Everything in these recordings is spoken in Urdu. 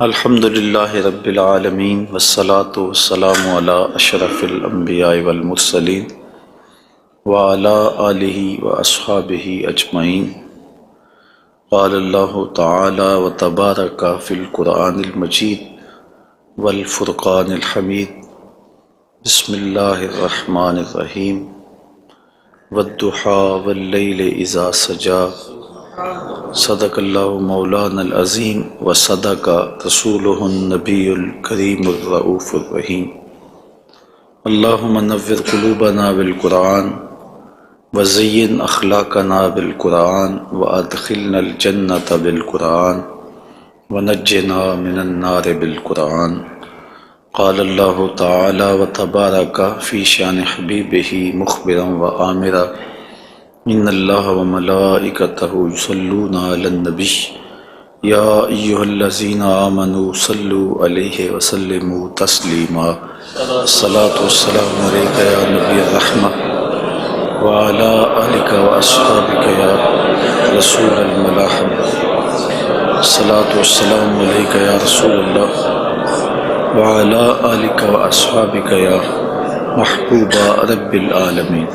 الحمد للہ رب العالمین والصلاة والسلام علی اشرف الانبیاء والمرسلین وعلی آلہ واصحابہ اجمعین۔ قال اللہ تعالی وتبارک فی القرآن المجید والفرقان الحمید۔ بسم اللہ الرحمن الرحیم۔ والضحی واللیل اذا سجی۔ صدق اللہ مولانا العظیم وصدق رسولہ النبی الکریم الرؤوف الرحیم۔ اللہم نور قلوبنا بالقرآن وزین اخلاقنا بالقرآن وادخلنا الجنة بالقرآن ونجنا من النار بالقرآن۔ قال اللہ تعالی وتبارک فی شان حبیبہ مخبرا وآمرا ان اللہ وملائکتہ یصلون علی النبی یا ایہا الذین آمنوا صلوا علیہ وسلموا تسلیما۔ الصلاۃ والسلام علیک یا نبی الرحمہ وعلی آلک واصحابک یا رسول الملاحمہ۔ الصلاۃ والسلام علیک یا رسول اللہ وعلی آلک واصحابک یا محبوب رب العالمین۔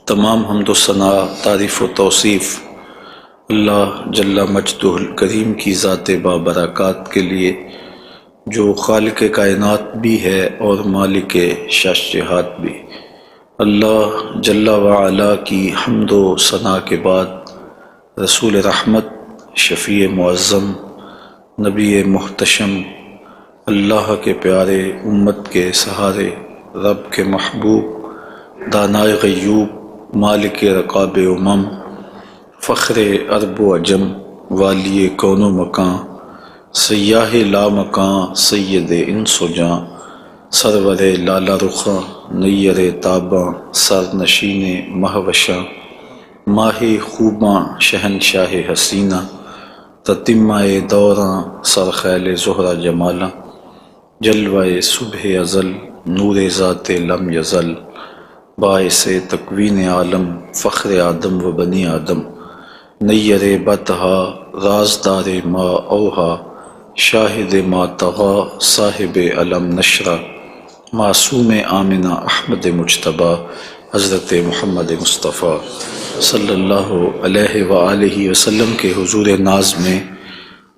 تمام حمد و ثناء، تعریف و توصیف اللہ جل مجدہ الکریم کی ذات بابرکات کے لیے، جو خالق کائنات بھی ہے اور مالک شاشہات بھی۔ اللہ جل وعلا کی حمد و ثناء کے بعد رسول رحمت، شفیع معظم، نبی محتشم، اللہ کے پیارے، امت کے سہارے، رب کے محبوب، دانائے غیوب، مالک رقاب امم، فخر عرب و عجم، والی کون و مکان، سیاہ لا مکان، سید انس و جاں، سرور لالا رخاں، نیر تاباں، سر نشین مہوشاں، ماہ خوباں، شہنشاہ حسینہ، تتمہ دوراں، سرخیل زہرہ جمالاں، جلوہ صبح ازل، نور ذات لم یزل، باعث تکوین عالم، فخر آدم و بنی آدم، نیر بطہا، رازدار ما اوہا، شاہد ما طغا، صاحب علم نشرہ، معصوم آمنہ احمد مجتبیٰ، حضرت محمد مصطفیٰ صلی اللہ علیہ وآلہ وسلم کے حضور ناز میں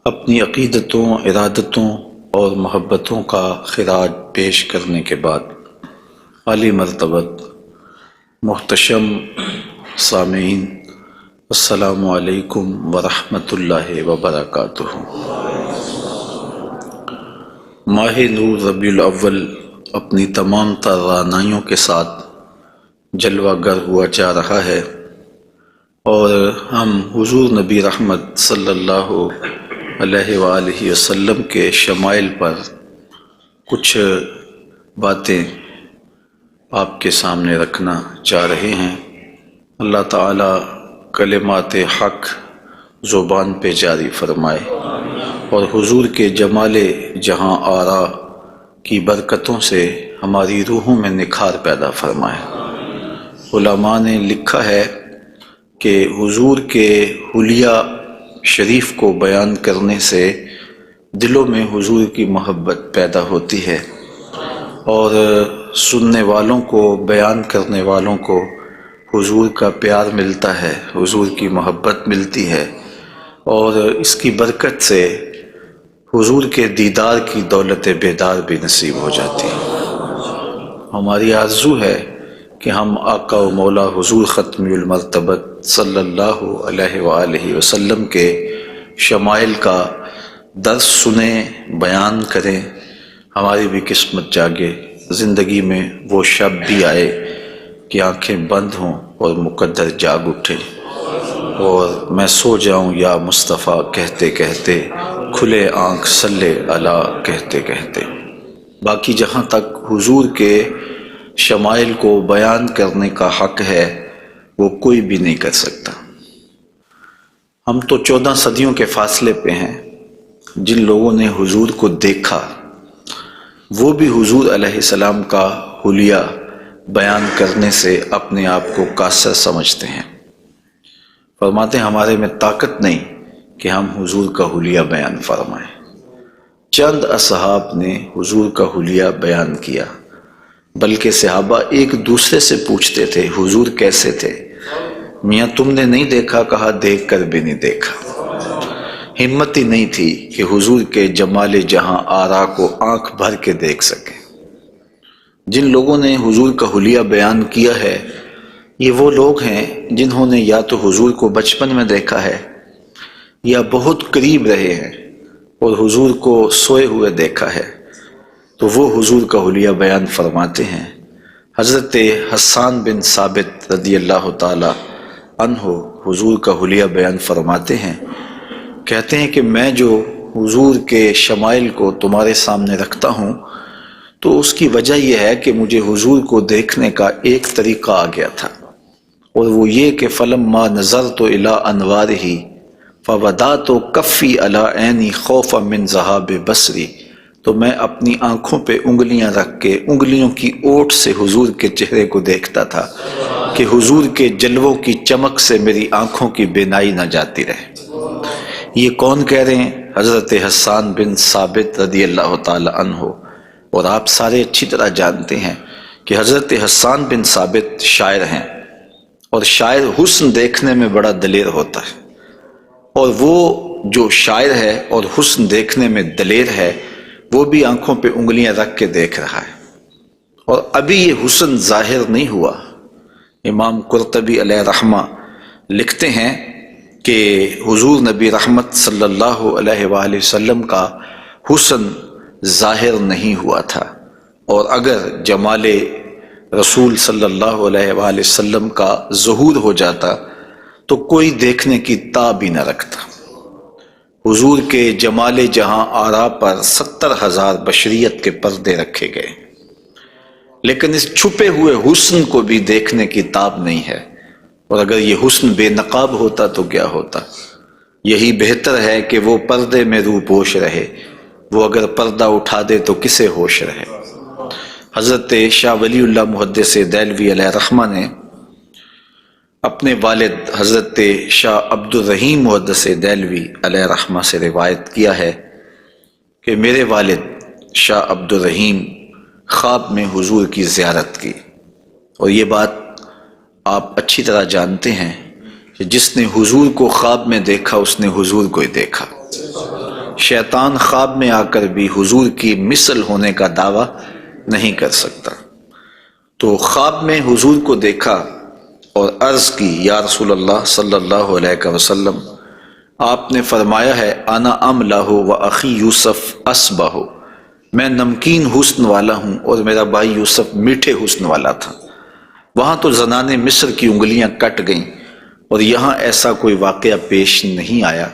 اپنی عقیدتوں، ارادتوں اور محبتوں کا خراج پیش کرنے کے بعد، عالی مرتبت محتشم سامعین، السلام علیکم ورحمۃ اللہ وبرکاتہ۔ ماہ نور ربیع الاول اپنی تمام تر رعنائیوں کے ساتھ جلوہ گر ہوا جا رہا ہے، اور ہم حضور نبی رحمت صلی اللہ علیہ وآلہ وسلم کے شمائل پر کچھ باتیں آپ کے سامنے رکھنا چاہ رہے ہیں۔ اللہ تعالیٰ کلمات حق زبان پہ جاری فرمائے، اور حضور کے جمال جہاں آرا کی برکتوں سے ہماری روحوں میں نکھار پیدا فرمائے۔ علماء نے لکھا ہے کہ حضور کے حلیہ شریف کو بیان کرنے سے دلوں میں حضور کی محبت پیدا ہوتی ہے، اور سننے والوں کو، بیان کرنے والوں کو حضور کا پیار ملتا ہے، حضور کی محبت ملتی ہے، اور اس کی برکت سے حضور کے دیدار کی دولت بیدار بھی نصیب ہو جاتی ہے۔ ہماری آرزو ہے کہ ہم آقا و مولا حضور ختم المرتبت صلی اللہ علیہ وآلہ وسلم کے شمائل کا درس سنیں، بیان کریں، ہماری بھی قسمت جاگے، زندگی میں وہ شب بھی آئے کہ آنکھیں بند ہوں اور مقدر جاگ اٹھے، اور میں سو جاؤں یا مصطفیٰ کہتے کہتے، کھلے آنکھ صلی اللہ کہتے کہتے۔ باقی جہاں تک حضور کے شمائل کو بیان کرنے کا حق ہے، وہ کوئی بھی نہیں کر سکتا۔ ہم تو 14 صدیوں کے فاصلے پہ ہیں۔ جن لوگوں نے حضور کو دیکھا، وہ بھی حضور علیہ السلام کا حلیہ بیان کرنے سے اپنے آپ کو قاصر سمجھتے ہیں۔ فرماتے ہیں ہمارے میں طاقت نہیں کہ ہم حضور کا حلیہ بیان فرمائیں۔ چند اصحاب نے حضور کا حلیہ بیان کیا، بلکہ صحابہ ایک دوسرے سے پوچھتے تھے حضور کیسے تھے؟ میاں تم نے نہیں دیکھا؟ کہا دیکھ کر بھی نہیں دیکھا۔ ہمت ہی نہیں تھی کہ حضور کے جمال جہاں آرا کو آنکھ بھر کے دیکھ سکے۔ جن لوگوں نے حضور کا حلیہ بیان کیا ہے یہ وہ لوگ ہیں جنہوں نے یا تو حضور کو بچپن میں دیکھا ہے یا بہت قریب رہے ہیں اور حضور کو سوئے ہوئے دیکھا ہے، تو وہ حضور کا حلیہ بیان فرماتے ہیں۔ حضرت حسان بن ثابت رضی اللہ تعالی عنہ حضور کا حلیہ بیان فرماتے ہیں، کہتے ہیں کہ میں جو حضور کے شمائل کو تمہارے سامنے رکھتا ہوں تو اس کی وجہ یہ ہے کہ مجھے حضور کو دیکھنے کا ایک طریقہ آ گیا تھا، اور وہ یہ کہ فلما نظرت الی انوارہ فودعت کفی علی عینی خوفا من ذہاب بصری، تو میں اپنی آنکھوں پہ انگلیاں رکھ کے انگلیوں کی اوٹ سے حضور کے چہرے کو دیکھتا تھا کہ حضور کے جلووں کی چمک سے میری آنکھوں کی بینائی نہ جاتی رہے۔ یہ کون کہہ رہے ہیں؟ حضرت حسان بن ثابت رضی اللہ تعالی عنہ۔ اور آپ سارے اچھی طرح جانتے ہیں کہ حضرت حسان بن ثابت شاعر ہیں، اور شاعر حسن دیکھنے میں بڑا دلیر ہوتا ہے، اور وہ جو شاعر ہے اور حسن دیکھنے میں دلیر ہے وہ بھی آنکھوں پہ انگلیاں رکھ کے دیکھ رہا ہے، اور ابھی یہ حسن ظاہر نہیں ہوا۔ امام قرطبی علیہ رحمہ لکھتے ہیں کہ حضور نبی رحمت صلی اللہ علیہ وآلہ وسلم کا حسن ظاہر نہیں ہوا تھا، اور اگر جمال رسول صلی اللہ علیہ وآلہ وسلم کا ظہور ہو جاتا تو کوئی دیکھنے کی تاب ہی نہ رکھتا۔ حضور کے جمال جہاں آرا پر 70,000 بشریت کے پردے رکھے گئے، لیکن اس چھپے ہوئے حسن کو بھی دیکھنے کی تاب نہیں ہے، اور اگر یہ حسن بے نقاب ہوتا تو کیا ہوتا؟ یہی بہتر ہے کہ وہ پردے میں روح پوش رہے، وہ اگر پردہ اٹھا دے تو کسے ہوش رہے۔ حضرت شاہ ولی اللہ محدث دہلوی علیہ رحمہ نے اپنے والد حضرت شاہ عبد الرحیم محدث دہلوی علیہ رحمہ سے روایت کیا ہے کہ میرے والد شاہ عبد الرحیم خواب میں حضور کی زیارت کی، اور یہ بات آپ اچھی طرح جانتے ہیں کہ جس نے حضور کو خواب میں دیکھا اس نے حضور کو ہی دیکھا۔ شیطان خواب میں آ کر بھی حضور کی مثل ہونے کا دعویٰ نہیں کر سکتا۔ تو خواب میں حضور کو دیکھا اور عرض کی یا رسول اللہ صلی اللہ علیہ وسلم، آپ نے فرمایا ہے انا املہ و اخی یوسف اسبہ، میں نمکین حسن والا ہوں اور میرا بھائی یوسف میٹھے حسن والا تھا۔ وہاں تو زنان مصر کی انگلیاں کٹ گئیں، اور یہاں ایسا کوئی واقعہ پیش نہیں آیا،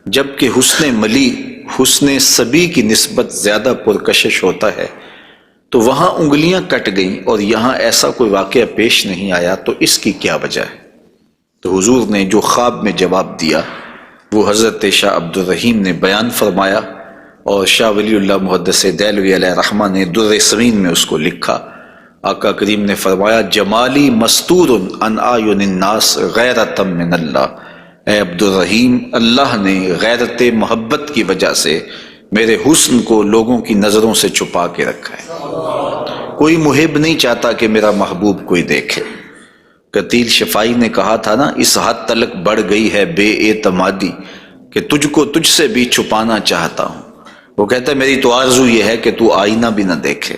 جبکہ حسن ملی حسن صبی کی نسبت زیادہ پرکشش ہوتا ہے، تو وہاں انگلیاں کٹ گئیں اور یہاں ایسا کوئی واقعہ پیش نہیں آیا، تو اس کی کیا وجہ ہے؟ تو حضور نے جو خواب میں جواب دیا وہ حضرت شاہ عبد الرحیم نے بیان فرمایا، اور شاہ ولی اللہ محدث دہلوی علیہ رحمہ نے در ثمین میں اس کو لکھا۔ آقا کریم نے فرمایا جمالی مستور عن اعین الناس غیرۃ من اللہ، اے عبد الرحیم، اللہ نے غیرت محبت کی وجہ سے میرے حسن کو لوگوں کی نظروں سے چھپا کے رکھا ہے۔ کوئی محب نہیں چاہتا کہ میرا محبوب کوئی دیکھے۔ قتیل شفائی نے کہا تھا نا، اس حد تلک بڑھ گئی ہے بے اعتمادی کہ تجھ کو تجھ سے بھی چھپانا چاہتا ہوں۔ وہ کہتا ہے میری تو آرزو یہ ہے کہ تو آئینہ بھی نہ دیکھے۔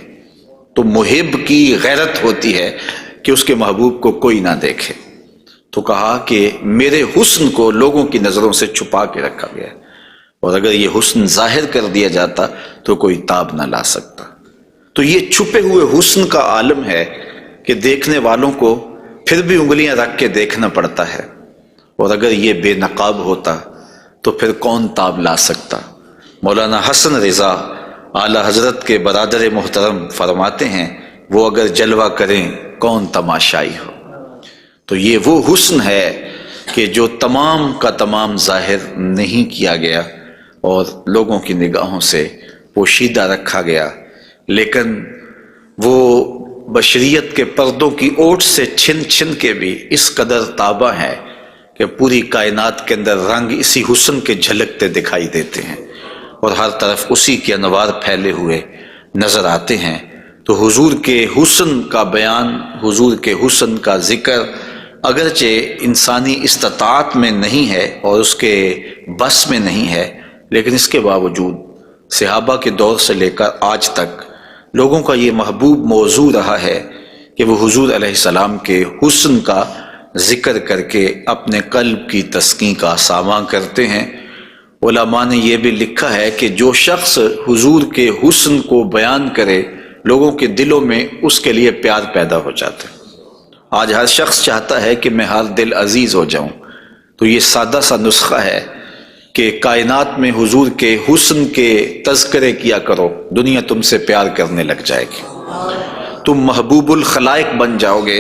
تو محب کی غیرت ہوتی ہے کہ اس کے محبوب کو کوئی نہ دیکھے، تو کہا کہ میرے حسن کو لوگوں کی نظروں سے چھپا کے رکھا گیا ہے، اور اگر یہ حسن ظاہر کر دیا جاتا تو کوئی تاب نہ لا سکتا۔ تو یہ چھپے ہوئے حسن کا عالم ہے کہ دیکھنے والوں کو پھر بھی انگلیاں رکھ کے دیکھنا پڑتا ہے، اور اگر یہ بے نقاب ہوتا تو پھر کون تاب لا سکتا؟ مولانا حسن رضا اعلی حضرت کے برادر محترم فرماتے ہیں وہ اگر جلوہ کریں کون تماشائی ہو۔ تو یہ وہ حسن ہے کہ جو تمام کا تمام ظاہر نہیں کیا گیا اور لوگوں کی نگاہوں سے پوشیدہ رکھا گیا، لیکن وہ بشریت کے پردوں کی اوٹ سے چھن چھن کے بھی اس قدر تابہ ہے کہ پوری کائنات کے اندر رنگ اسی حسن کے جھلکتے دکھائی دیتے ہیں۔ اور ہر طرف اسی کے انوار پھیلے ہوئے نظر آتے ہیں۔ تو حضور کے حسن کا بیان، حضور کے حسن کا ذکر اگرچہ انسانی استطاعت میں نہیں ہے اور اس کے بس میں نہیں ہے، لیکن اس کے باوجود صحابہ کے دور سے لے کر آج تک لوگوں کا یہ محبوب موضوع رہا ہے کہ وہ حضور علیہ السلام کے حسن کا ذکر کر کے اپنے قلب کی تسکین کا ساماں کرتے ہیں۔ علماء نے یہ بھی لکھا ہے کہ جو شخص حضور کے حسن کو بیان کرے لوگوں کے دلوں میں اس کے لیے پیار پیدا ہو جاتا ہے۔ آج ہر شخص چاہتا ہے کہ میں ہر دل عزیز ہو جاؤں، تو یہ سادہ سا نسخہ ہے کہ کائنات میں حضور کے حسن کے تذکرے کیا کرو، دنیا تم سے پیار کرنے لگ جائے گی۔ تم محبوب الخلائق بن جاؤ گے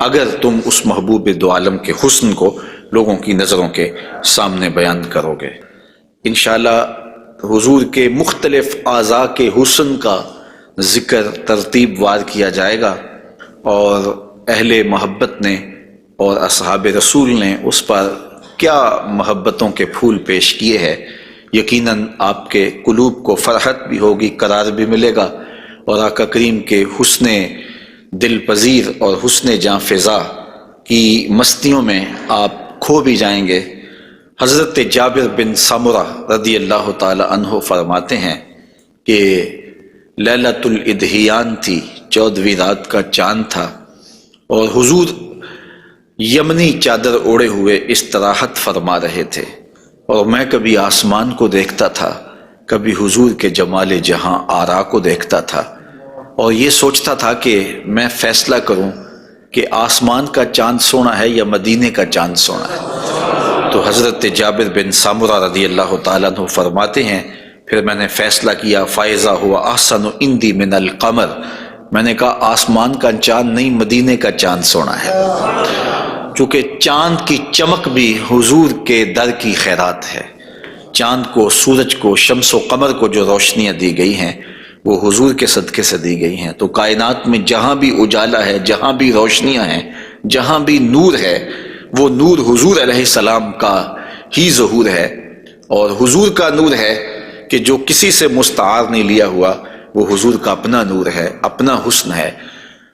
اگر تم اس محبوب دو عالم کے حسن کو لوگوں کی نظروں کے سامنے بیان کرو گے۔ انشاءاللہ حضور کے مختلف اعضاء کے حسن کا ذکر ترتیب وار کیا جائے گا، اور اہل محبت نے اور اصحاب رسول نے اس پر کیا محبتوں کے پھول پیش کیے ہیں۔ یقیناً آپ کے قلوب کو فرحت بھی ہوگی، قرار بھی ملے گا، اور آقا کریم کے حسن دل پذیر اور حسن جاں فضا کی مستیوں میں آپ کھو بھی جائیں گے۔ حضرت جابر بن سمرہ رضی اللہ تعالی عنہ فرماتے ہیں کہ لیلۃ الادحیان تھی، 14ویں رات کا چاند تھا، اور حضور یمنی چادر اوڑے ہوئے استراحت فرما رہے تھے، اور میں کبھی آسمان کو دیکھتا تھا، کبھی حضور کے جمال جہاں آرا کو دیکھتا تھا، اور یہ سوچتا تھا کہ میں فیصلہ کروں کہ آسمان کا چاند سونا ہے یا مدینے کا چاند سونا ہے۔ تو حضرت جابر بن سمرہ رضی اللہ تعالیٰ عنہ فرماتے ہیں پھر میں نے فیصلہ کیا فائزہ ہوا احسن عندی من القمر، میں نے کہا آسمان کا چاند نہیں، مدینے کا چاند سونا ہے، چونکہ چاند کی چمک بھی حضور کے در کی خیرات ہے۔ چاند کو، سورج کو، شمس و قمر کو جو روشنیاں دی گئی ہیں وہ حضور کے صدقے سے دی گئی ہیں۔ تو کائنات میں جہاں بھی اجالا ہے، جہاں بھی روشنیاں ہیں، جہاں بھی نور ہے، وہ نور حضور علیہ السلام کا ہی ظہور ہے، اور حضور کا نور ہے کہ جو کسی سے مستعار نہیں لیا ہوا، وہ حضور کا اپنا نور ہے، اپنا حسن ہے۔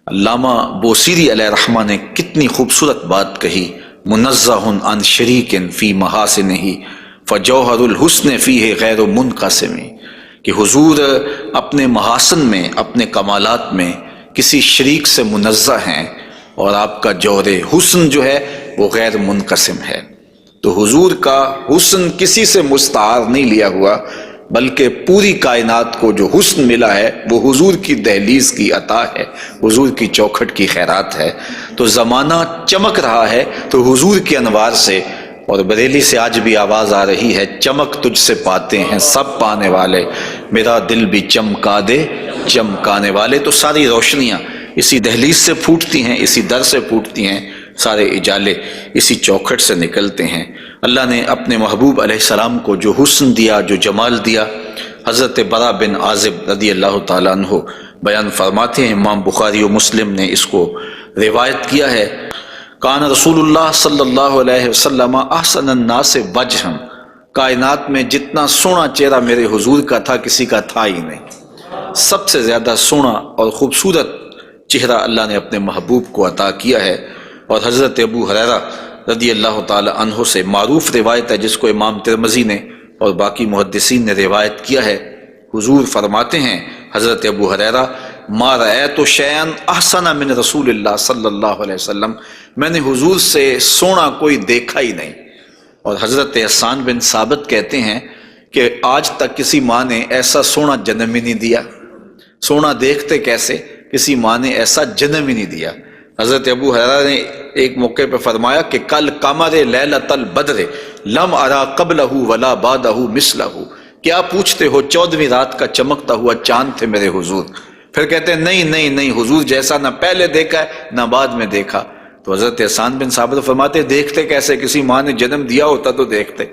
علامہ بوصیری علیہ رحمہ نے کتنی خوبصورت بات کہی، منزہ عن شریک فی محاسنہ فجوہر الحسن فیہ غیر منقسم، کہ حضور اپنے محاسن میں، اپنے کمالات میں کسی شریک سے منزہ ہیں، اور آپ کا جوہر حسن جو ہے وہ غیر منقسم ہے۔ تو حضور کا حسن کسی سے مستعار نہیں لیا ہوا، بلکہ پوری کائنات کو جو حسن ملا ہے وہ حضور کی دہلیز کی عطا ہے، حضور کی چوکھٹ کی خیرات ہے۔ تو زمانہ چمک رہا ہے تو حضور کے انوار سے، اور بریلی سے آج بھی آواز آ رہی ہے، چمک تجھ سے پاتے ہیں سب پانے والے، میرا دل بھی چمکا دے چمکانے والے۔ تو ساری روشنیاں اسی دہلیز سے پھوٹتی ہیں، اسی در سے پھوٹتی ہیں، سارے اجالے اسی چوکھٹ سے نکلتے ہیں۔ اللہ نے اپنے محبوب علیہ السلام کو جو حسن دیا، جو جمال دیا، حضرت برا بن عازب رضی اللہ تعالیٰ عنہ بیان فرماتے ہیں، امام بخاری و مسلم نے اس کو روایت کیا ہے، کان رسول اللہ صلی اللہ علیہ وسلم احسن الناس وجہا، کائنات میں جتنا سونا چہرہ میرے حضور کا تھا کسی کا تھا ہی نہیں، سب سے زیادہ سونا اور خوبصورت چہرہ اللہ نے اپنے محبوب کو عطا کیا ہے۔ اور حضرت ابو ہریرہ رضی اللہ تعالی عنہ سے معروف روایت ہے جس کو امام ترمذی نے اور باقی محدثین نے روایت کیا ہے، حضور فرماتے ہیں حضرت ابو ہریرہ، ما رأیت شیئا احسن من رسول اللہ صلی اللہ علیہ وسلم، میں نے حضور سے سونا کوئی دیکھا ہی نہیں۔ اور حضرت حسان بن ثابت کہتے ہیں کہ آج تک کسی ماں نے ایسا سونا جنم ہی نہیں دیا، سونا دیکھتے کیسے، کسی ماں نے ایسا جنم ہی نہیں دیا۔ حضرت ابو ہریرہ نے ایک موقع پہ فرمایا کہ کل قمر لیلۃ البدر لم ارا قبلہ ولا بعدہ مثلہ، کیا پوچھتے ہو 14ویں رات کا چمکتا ہوا چاند تھے میرے حضور؟ پھر کہتے ہیں نہیں نہیں نہیں، حضور جیسا نہ پہلے دیکھا ہے نہ بعد میں دیکھا۔ تو حضرت حسان بن ثابت فرماتے دیکھتے کیسے، کسی ماں نے جنم دیا ہوتا تو دیکھتے۔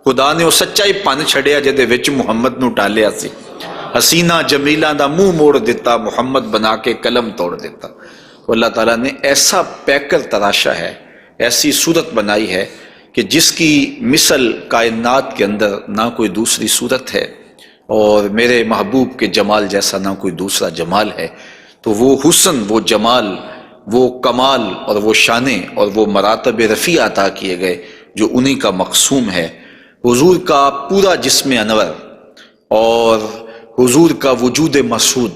خدا نے وہ سچائی پن چھڑیا جدے وچ محمد نو ٹالیا سی، حسینہ جمیلہ دا منہ موڑ دیتا، محمد بنا کے قلم توڑ دیتا۔ اللہ تعالیٰ نے ایسا پیکر تراشا ہے، ایسی صورت بنائی ہے کہ جس کی مثل کائنات کے اندر نہ کوئی دوسری صورت ہے۔ اور میرے محبوب کے جمال جیسا نہ کوئی دوسرا جمال ہے، تو وہ حسن، وہ جمال، وہ کمال اور وہ شانیں اور وہ مراتب رفیع عطا کیے گئے جو انہی کا مقسوم ہے۔ حضور کا پورا جسم انور اور حضور کا وجود مسعود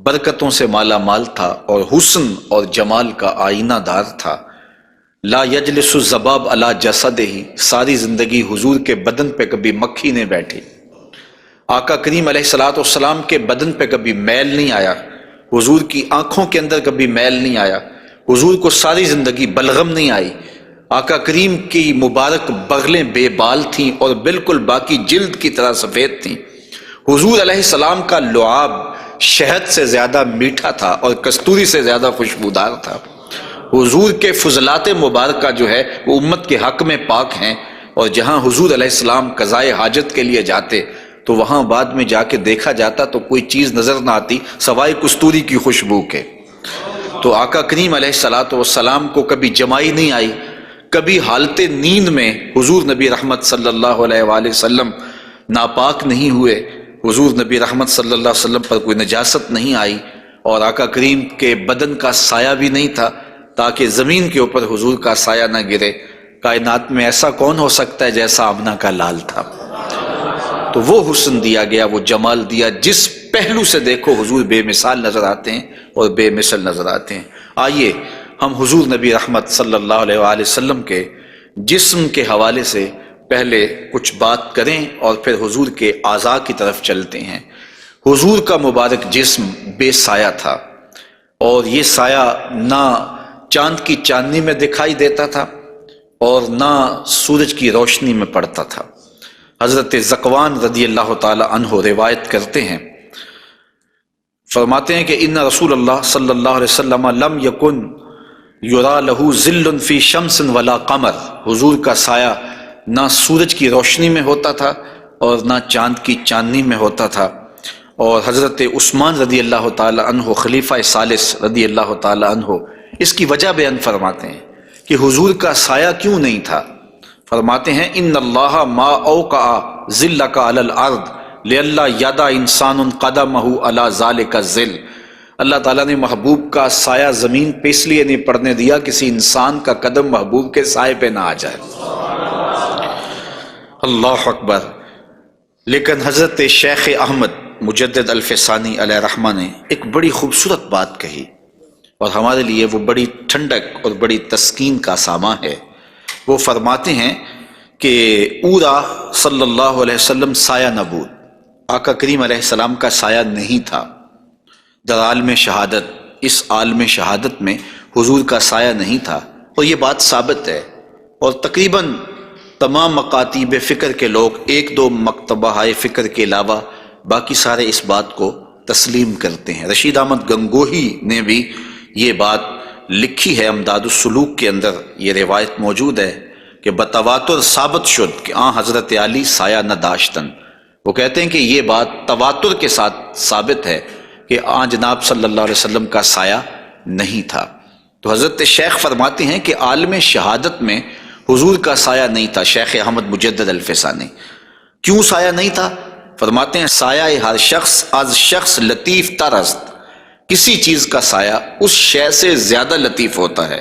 برکتوں سے مالا مال تھا اور حسن اور جمال کا آئینہ دار تھا۔ لا یجلس الذباب علی جسدہ، ساری زندگی حضور کے بدن پہ کبھی مکھی نہیں بیٹھی، آقا کریم علیہ الصلوۃ والسلام کے بدن پہ کبھی میل نہیں آیا، حضور کی آنکھوں کے اندر کبھی میل نہیں آیا، حضور کو ساری زندگی بلغم نہیں آئی، آقا کریم کی مبارک بغلیں بے بال تھیں اور بالکل باقی جلد کی طرح سفید تھیں۔ حضور علیہ السلام کا لعاب شہد سے زیادہ میٹھا تھا اور کستوری سے زیادہ خوشبودار تھا۔ حضور کے فضلات مبارکہ جو ہے وہ امت کے حق میں پاک ہیں، اور جہاں حضور علیہ السلام قضائے حاجت کے لیے جاتے تو وہاں بعد میں جا کے دیکھا جاتا تو کوئی چیز نظر نہ آتی سوائے کستوری کی خوشبو کے۔ تو آقا کریم علیہ الصلوۃ والسلام کو کبھی جمائی نہیں آئی، کبھی حالت نیند میں حضور نبی رحمت صلی اللہ علیہ وآلہ وسلم ناپاک نہیں ہوئے، حضور نبی رحمت صلی اللہ علیہ وسلم پر کوئی نجاست نہیں آئی، اور آقا کریم کے بدن کا سایہ بھی نہیں تھا تاکہ زمین کے اوپر حضور کا سایہ نہ گرے۔ کائنات میں ایسا کون ہو سکتا ہے جیسا آمنہ کا لال تھا؟ تو وہ حسن دیا گیا، وہ جمال دیا، جس پہلو سے دیکھو حضور بے مثال نظر آتے ہیں اور بے مثل نظر آتے ہیں۔ آئیے ہم حضور نبی رحمت صلی اللہ علیہ وآلہ وسلم کے جسم کے حوالے سے پہلے کچھ بات کریں اور پھر حضور کے اعضاء کی طرف چلتے ہیں۔ حضور کا مبارک جسم بے سایہ تھا، اور یہ سایہ نہ چاند کی چاندنی میں دکھائی دیتا تھا اور نہ سورج کی روشنی میں پڑتا تھا۔ حضرت ذکوان رضی اللہ تعالی عنہ روایت کرتے ہیں، فرماتے ہیں کہ ان رسول اللہ صلی اللہ علیہ وسلم لم یکن یرا لہ ظل فی شمس ولا قمر، حضور کا سایہ نہ سورج کی روشنی میں ہوتا تھا اور نہ چاند کی چاندنی میں ہوتا تھا۔ اور حضرت عثمان رضی اللہ تعالی عنہ خلیفہ ثالث رضی اللہ تعالی عنہ اس کی وجہ بیان فرماتے ہیں کہ حضور کا سایہ کیوں نہیں تھا۔ فرماتے ہیں ان اللہ ما اوقع ظلک علی الارض لئلا یدع انسان قدمہ علی ذلک الظل، اللہ تعالیٰ نے محبوب کا سایہ زمین پہ اس لیے نہیں پڑنے دیا کسی انسان کا قدم محبوب کے سائے پہ نہ آ جائے۔ اللہ اکبر۔ لیکن حضرت شیخ احمد مجدد الفسانی علیہ رحمہ نے ایک بڑی خوبصورت بات کہی، اور ہمارے لیے وہ بڑی ٹھنڈک اور بڑی تسکین کا ساماں ہے۔ وہ فرماتے ہیں کہ اورا صلی اللہ علیہ وسلم سایہ نبود، آقا کریم علیہ السلام کا سایہ نہیں تھا۔ در عالم شہادت، اس عالم شہادت میں حضور کا سایہ نہیں تھا، اور یہ بات ثابت ہے، اور تقریباً تمام مکاتیب فکر کے لوگ ایک دو مکتبہ فکر کے علاوہ باقی سارے اس بات کو تسلیم کرتے ہیں۔ رشید احمد گنگوہی نے بھی یہ بات لکھی ہے، امداد السلوک کے اندر یہ روایت موجود ہے کہ بتواتر ثابت شد کہ حضرت علی سایہ نہ داشتن۔ وہ کہتے ہیں کہ یہ بات تواتر کے ساتھ ثابت ہے کہ جناب صلی اللہ علیہ وسلم کا سایہ نہیں تھا۔ تو حضرت شیخ فرماتے ہیں کہ عالم شہادت میں حضور کا سایہ نہیں تھا۔ شیخ احمد مجدد الفسانی، کیوں سایہ نہیں تھا؟ فرماتے ہیں سایہ ہر شخص از شخص لطیف تر است، کسی چیز کا سایہ اس شے سے زیادہ لطیف ہوتا ہے،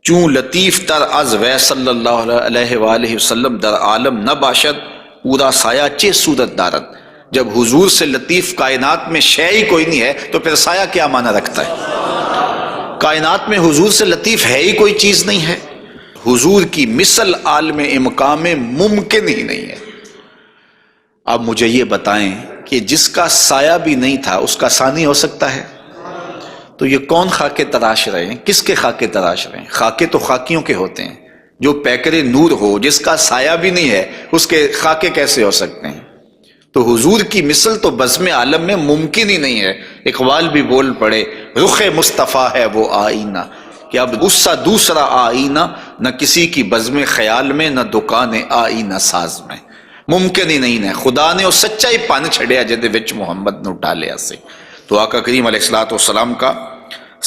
چون لطیف تر از وی صلی اللہ علیہ وآلہ وسلم در عالم نہ باشد پورا سایہ چے صورت دارد۔ جب حضور سے لطیف کائنات میں شے ہی کوئی نہیں ہے تو پھر سایہ کیا معنی رکھتا ہے؟ کائنات میں حضور سے لطیف ہے ہی کوئی چیز نہیں ہے، حضور کی مثل عالم امکان میں ممکن ہی نہیں ہے۔ اب مجھے یہ بتائیں کہ جس کا سایہ بھی نہیں تھا اس کا ثانی ہو سکتا ہے؟ تو یہ کون خاکے تراش رہے ہیں؟ کس کے خاکے تراش رہے ہیں؟ خاکے تو خاکیوں کے ہوتے ہیں۔ جو پیکر نور ہو، جس کا سایہ بھی نہیں ہے، اس کے خاکے کیسے ہو سکتے ہیں؟ تو حضور کی مثل تو بزم عالم میں ممکن ہی نہیں ہے۔ اقبال بھی بول پڑے رخ مصطفیٰ ہے وہ آئینہ، کہ اب اس سا دوسرا آئینہ نہ کسی کی بزم خیال میں نہ دکان آئینہ ساز میں، ممکن ہی نہیں ہے۔ خدا نے وہ سچائی پان چھڑیا جدے وچ محمد نو ڈالیا سے۔ تو آقا کریم علیہ الصلوۃ والسلام کا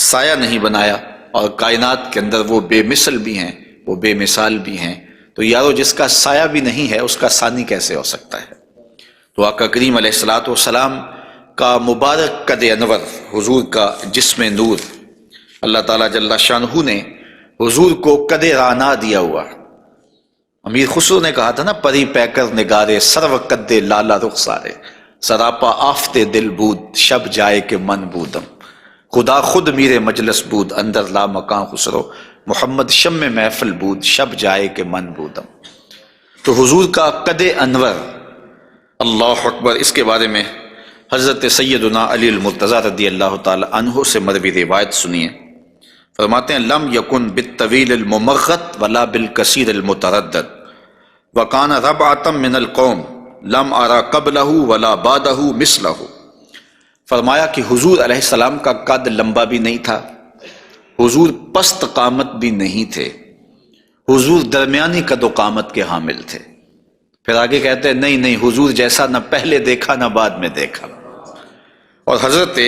سایہ نہیں بنایا، اور کائنات کے اندر وہ بے مثل بھی ہیں، وہ بے مثال بھی ہیں۔ تو یارو جس کا سایہ بھی نہیں ہے اس کا ثانی کیسے ہو سکتا ہے؟ تو آقا کریم علیہ الصلوۃ والسلام کا مبارک قد انور، حضور کا جسم نور، اللہ تعالیٰ جل شانہ نے حضور کو قد رانا دیا ہوا۔ امیر خسرو نے کہا تھا نا، پری پیکر نگارے سرو قد لالا رخسارے، سراپا آفتے دل بود شب جائے کہ من بودم، خدا خود میرے مجلس بود اندر لا مکان خسرو، محمد شم محفل بود شب جائے کہ من بودم۔ تو حضور کا قد انور، اللہ اکبر، اس کے بارے میں حضرت سیدنا علی المرتضیٰ رضی اللہ تعالی عنہ سے مروی روایت سنیے۔ فرماتے ہیں لم یکن بالطویل الممغت ولا بالکثیر المتردد وکان ربعۃ من القوم لم ارى قبلہ ولا بعدہ مثلہ۔ فرمایا کہ حضور علیہ السلام کا قد لمبا بھی نہیں تھا، حضور پست قامت بھی نہیں تھے، حضور درمیانی قد و قامت کے حامل تھے۔ پھر آگے کہتے ہیں نہیں حضور جیسا نہ پہلے دیکھا نہ بعد میں دیکھا۔ اور حضرت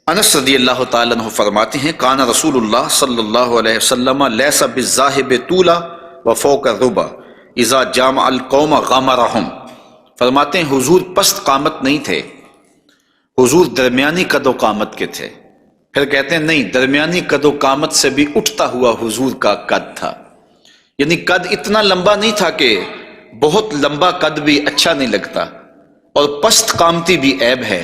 انس رضی اللہ تعالیٰ عنہ فرماتے ہیں کان رسول اللہ صلی اللہ علیہ وسلم لیس بالذاہب طولا وفوق الربا اذا جامع القوم غمرہم۔ فرماتے ہیں حضور پست قامت نہیں تھے، حضور درمیانی قد و قامت کے تھے۔ پھر کہتے ہیں نہیں، درمیانی قد و قامت سے بھی اٹھتا ہوا حضور کا قد تھا، یعنی قد اتنا لمبا نہیں تھا کہ بہت لمبا قد بھی اچھا نہیں لگتا اور پست قامتی بھی عیب ہے،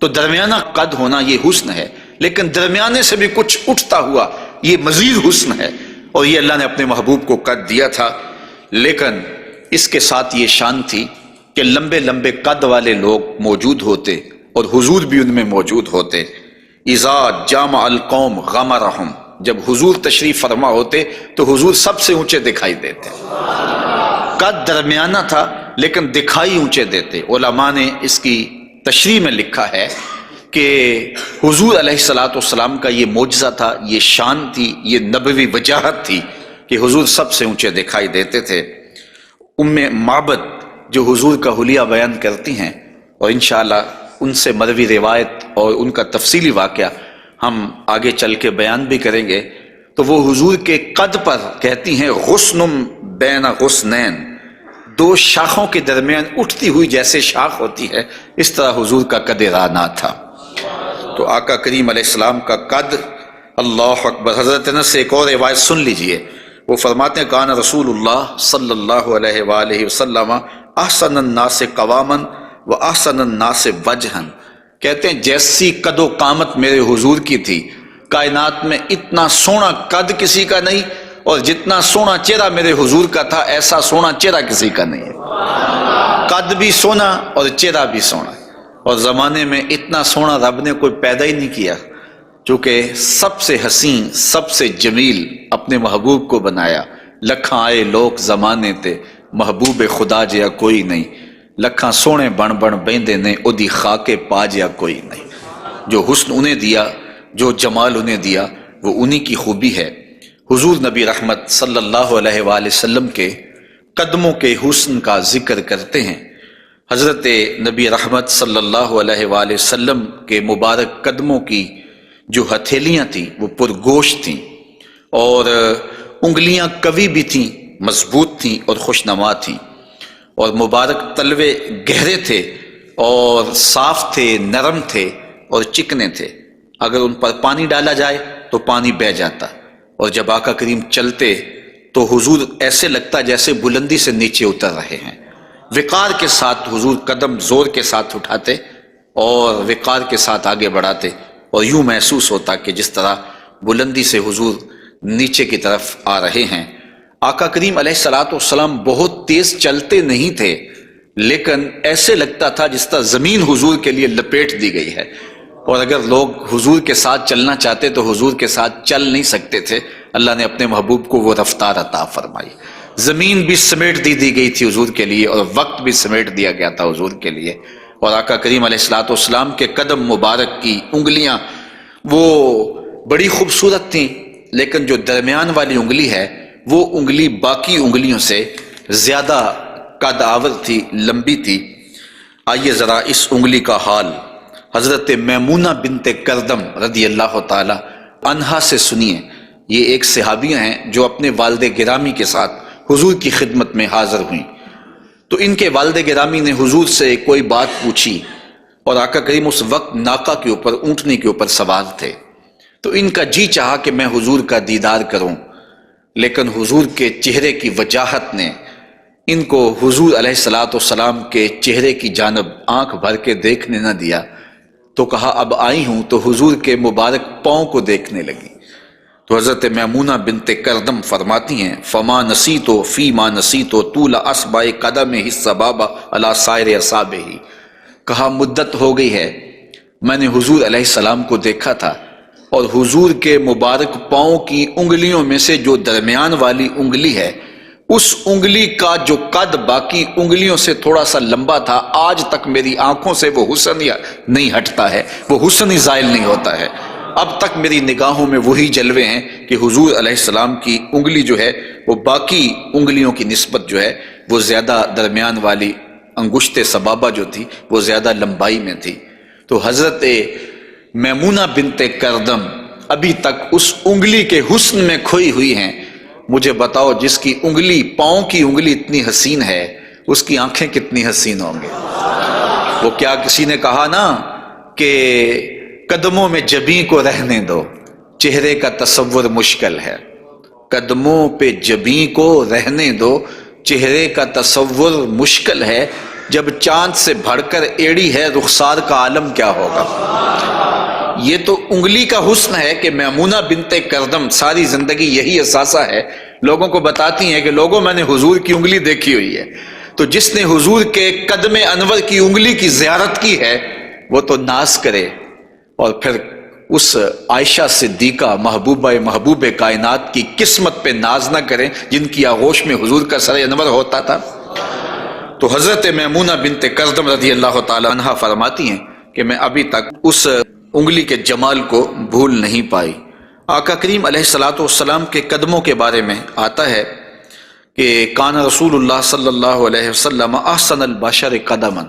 تو درمیانہ قد ہونا یہ حسن ہے، لیکن درمیانے سے بھی کچھ اٹھتا ہوا یہ مزید حسن ہے، اور یہ اللہ نے اپنے محبوب کو قد دیا تھا۔ لیکن اس کے ساتھ یہ شان تھی کہ لمبے لمبے قد والے لوگ موجود ہوتے اور حضور بھی ان میں موجود ہوتے۔ اذا جامع القوم غمرہم، جب حضور تشریف فرما ہوتے تو حضور سب سے اونچے دکھائی دیتے، قد درمیانہ تھا لیکن دکھائی اونچے دیتے۔ علماء نے اس کی تشریح میں لکھا ہے کہ حضور علیہ الصلوۃ والسلام کا یہ معجزہ تھا، یہ شان تھی، یہ نبوی وجاہت تھی کہ حضور سب سے اونچے دکھائی دیتے تھے۔ ام معبد جو حضور کا حلیہ بیان کرتی ہیں، اور انشاءاللہ ان سے مروی روایت اور ان کا تفصیلی واقعہ ہم آگے چل کے بیان بھی کریں گے، تو وہ حضور کے قد پر کہتی ہیں غصن بین غصنین، دو شاخوں کے درمیان اٹھتی ہوئی جیسے شاخ ہوتی ہے، اس طرح حضور کا قد رانا تھا۔ تو آقا کریم علیہ السلام کا قد، اللہ اکبر۔ حضرت انس سے ایک اور روایت سن لیجئے، وہ فرماتے ہیں کان رسول اللہ صلی اللہ علیہ وآلہ وسلم احسن الناس قواما و احسن الناس وجہا، کہتے ہیں جیسی قد و قامت میرے حضور کی تھی، کائنات میں اتنا سونا قد کسی کا نہیں، اور جتنا سونا چہرہ میرے حضور کا تھا ایسا سونا چہرہ کسی کا نہیں ہے۔ قد بھی سونا اور چہرہ بھی سونا، اور زمانے میں اتنا سونا رب نے کوئی پیدا ہی نہیں کیا، چونکہ سب سے حسین سب سے جمیل اپنے محبوب کو بنایا۔ لکھاں آئے لوگ زمانے تے محبوب خدا جیا کوئی نہیں، لکھاں سونے بن بن بیندے نے اودی خاکے پا جیا کوئی نہیں۔ جو حسن انہیں دیا، جو جمال انہیں دیا، وہ انہی کی خوبی ہے۔ حضور نبی رحمت صلی اللہ علیہ وآلہ وسلم کے قدموں کے حسن کا ذکر کرتے ہیں۔ حضرت نبی رحمت صلی اللہ علیہ وآلہ وسلم کے مبارک قدموں کی جو ہتھیلیاں تھیں وہ پرگوشت تھیں، اور انگلیاں قوی بھی تھیں، مضبوط تھیں اور خوشنما تھیں، اور مبارک تلوے گہرے تھے اور صاف تھے، نرم تھے اور چکنے تھے۔ اگر ان پر پانی ڈالا جائے تو پانی بہہ جاتا، اور جب آقا کریم چلتے تو حضور ایسے لگتا جیسے بلندی سے نیچے اتر رہے ہیں۔ وقار کے ساتھ حضور قدم زور کے ساتھ اٹھاتے اور وقار کے ساتھ آگے بڑھاتے، اور یوں محسوس ہوتا کہ جس طرح بلندی سے حضور نیچے کی طرف آ رہے ہیں۔ آقا کریم علیہ الصلوۃ والسلام بہت تیز چلتے نہیں تھے، لیکن ایسے لگتا تھا جس طرح زمین حضور کے لیے لپیٹ دی گئی ہے، اور اگر لوگ حضور کے ساتھ چلنا چاہتے تو حضور کے ساتھ چل نہیں سکتے تھے۔ اللہ نے اپنے محبوب کو وہ رفتار عطا فرمائی، زمین بھی سمیٹ دی گئی تھی حضور کے لیے، اور وقت بھی سمیٹ دیا گیا تھا حضور کے لیے۔ اور آقا کریم علیہ الصلوۃ والسلام کے قدم مبارک کی انگلیاں وہ بڑی خوبصورت تھیں، لیکن جو درمیان والی انگلی ہے وہ انگلی باقی انگلیوں سے زیادہ قد آور تھی، لمبی تھی۔ آئیے ذرا اس انگلی کا حال حضرت میمونہ بنت کردم رضی اللہ تعالی عنہا سے سنیے۔ یہ ایک صحابیہ ہیں جو اپنے والد گرامی کے ساتھ حضور کی خدمت میں حاضر ہوئیں۔ تو ان کے والد گرامی نے حضور سے کوئی بات پوچھی، اور آقا کریم اس وقت ناقہ کے اوپر، اونٹنی کے اوپر سوار تھے، تو ان کا جی چاہا کہ میں حضور کا دیدار کروں، لیکن حضور کے چہرے کی وجاہت نے ان کو حضور علیہ السلام کے چہرے کی جانب آنکھ بھر کے دیکھنے نہ دیا، تو کہا اب آئی ہوں تو حضور کے مبارک پاؤں کو دیکھنے لگی۔ تو حضرت میمونہ بنت کردم فرماتی ہیں فما نسیتو فی ما نسیتو طول اصبع قدمہ السبابہ علی سائر اصابعہ، کہا مدت ہو گئی ہے میں نے حضور علیہ السلام کو دیکھا تھا، اور حضور کے مبارک پاؤں کی انگلیوں میں سے جو درمیان والی انگلی ہے، اس انگلی کا جو قد باقی انگلیوں سے تھوڑا سا لمبا تھا، آج تک میری آنکھوں سے وہ حسن نہیں ہٹتا ہے، وہ حسن ہی زائل نہیں ہوتا ہے، اب تک میری نگاہوں میں وہی جلوے ہیں کہ حضور علیہ السلام کی انگلی جو ہے وہ باقی انگلیوں کی نسبت جو ہے وہ زیادہ درمیان والی انگشت سبابہ جو تھی وہ زیادہ لمبائی میں تھی۔ تو حضرت میمونہ بنت کردم ابھی تک اس انگلی کے حسن میں کھوئی ہوئی ہیں۔ مجھے بتاؤ جس کی انگلی، پاؤں کی انگلی اتنی حسین ہے، اس کی آنکھیں کتنی حسین ہوں گی۔ وہ کیا کسی نے کہا نا کہ قدموں میں جبیں کو رہنے دو، چہرے کا تصور مشکل ہے، قدموں پہ جبیں کو رہنے دو، چہرے کا تصور مشکل ہے، جب چاند سے بڑھ کر ایڑی ہے رخسار کا عالم کیا ہوگا۔ یہ تو انگلی کا حسن ہے کہ میمونہ بنت کردم ساری زندگی یہی احساسہ ہے، لوگوں کو بتاتی ہیں کہ لوگوں میں نے حضور کی انگلی دیکھی ہوئی ہے۔ تو جس نے حضور کے قدم انور کی انگلی کی زیارت کی ہے وہ تو ناز کرے، اور پھر اس عائشہ صدیقہ محبوب کائنات کی قسمت پہ ناز نہ کریں جن کی آغوش میں حضور کا سر انور ہوتا تھا۔ تو حضرت میمونہ بنت کردم رضی اللہ تعالی عنہ فرماتی ہیں کہ میں ابھی تک اس انگلی کے جمال کو بھول نہیں پائی۔ آقا کریم علیہ السلام کے قدموں کے بارے میں آتا ہے کہ کان رسول اللہ صلی اللہ علیہ وسلم احسن البشر قدما،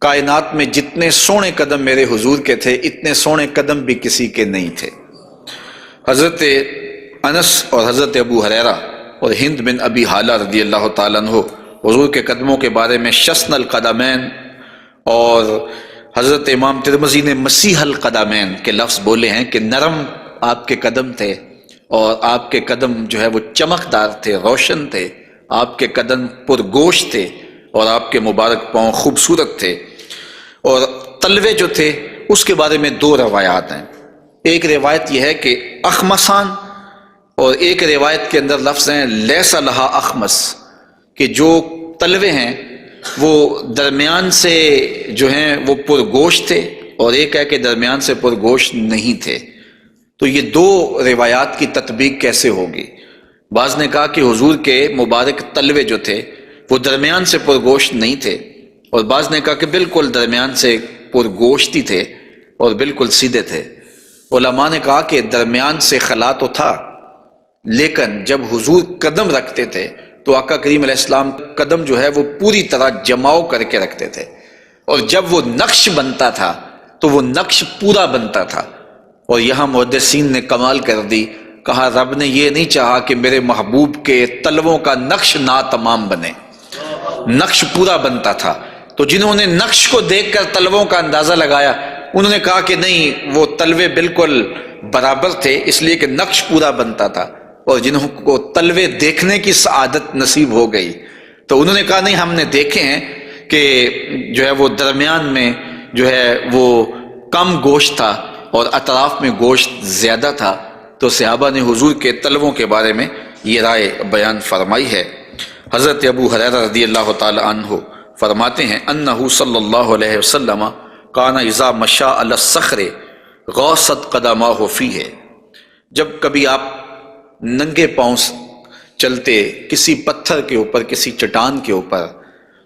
کائنات میں جتنے سونے قدم میرے حضور کے تھے اتنے سونے قدم بھی کسی کے نہیں تھے۔ حضرت انس اور حضرت ابو ہریرہ اور ہند بن ابی حالہ رضی اللہ تعالیٰ عنہ حضور کے قدموں کے بارے میں شسن القدمین، اور حضرت امام ترمذی نے مسیح القدمین کے لفظ بولے ہیں کہ نرم آپ کے قدم تھے، اور آپ کے قدم جو ہے وہ چمکدار تھے، روشن تھے، آپ کے قدم پرگوشت تھے، اور آپ کے مبارک پاؤں خوبصورت تھے۔ اور تلوے جو تھے اس کے بارے میں دو روایات ہیں، ایک روایت یہ ہے کہ اخمسان، اور ایک روایت کے اندر لفظ ہیں لیس لہا اخمس، کہ جو تلوے ہیں وہ درمیان سے جو ہیں وہ پرگوشت تھے، اور ایک ہے کہ درمیان سے پرگوشت نہیں تھے۔ تو یہ دو روایات کی تطبیق کیسے ہوگی؟ بعض نے کہا کہ حضور کے مبارک تلوے جو تھے وہ درمیان سے پرگوشت نہیں تھے، اور بعض نے کہا کہ بالکل درمیان سے پرگوشت ہی تھے اور بالکل سیدھے تھے۔ علماء نے کہا کہ درمیان سے خلا تو تھا، لیکن جب حضور قدم رکھتے تھے تو آقا کریم علیہ السلام قدم جو ہے وہ پوری طرح جماؤ کر کے رکھتے تھے، اور جب وہ نقش بنتا تھا تو وہ نقش پورا بنتا تھا۔ اور یہاں محدثین نے کمال کر دی، کہا رب نے یہ نہیں چاہا کہ میرے محبوب کے تلووں کا نقش ناتمام بنے، نقش پورا بنتا تھا۔ تو جنہوں نے نقش کو دیکھ کر تلووں کا اندازہ لگایا انہوں نے کہا کہ نہیں، وہ تلوے بالکل برابر تھے اس لیے کہ نقش پورا بنتا تھا، اور جنہوں کو تلوے دیکھنے کی سعادت نصیب ہو گئی تو انہوں نے کہا نہیں، ہم نے دیکھے ہیں کہ جو ہے وہ درمیان میں جو ہے وہ کم گوشت تھا اور اطراف میں گوشت زیادہ تھا۔ تو صحابہ نے حضور کے تلووں کے بارے میں یہ رائے بیان فرمائی ہے۔ حضرت ابو ہریرہ رضی اللہ تعالی عنہ فرماتے ہیں انہ صلی اللہ علیہ وسلم کان اذا مشى علی الصخر غاصت قدماہ فیہ، جب کبھی آپ ننگے پاؤں چلتے کسی پتھر کے اوپر، کسی چٹان کے اوپر،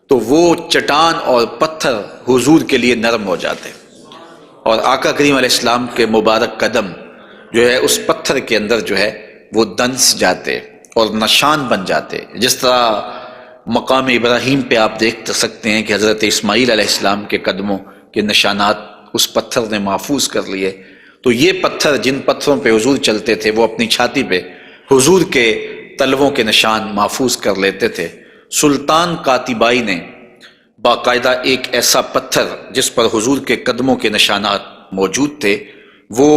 تو وہ چٹان اور پتھر حضور کے لیے نرم ہو جاتے، اور آقا کریم علیہ السلام کے مبارک قدم جو ہے اس پتھر کے اندر جو ہے وہ دنس جاتے اور نشان بن جاتے۔ جس طرح مقام ابراہیم پہ آپ دیکھ سکتے ہیں کہ حضرت اسماعیل علیہ السلام کے قدموں کے نشانات اس پتھر نے محفوظ کر لیے، تو یہ پتھر جن پتھروں پہ حضور چلتے تھے وہ اپنی چھاتی پہ حضور کے تلووں کے نشان محفوظ کر لیتے تھے۔ سلطان کاتبائی نے باقاعدہ ایک ایسا پتھر جس پر حضور کے قدموں کے نشانات موجود تھے وہ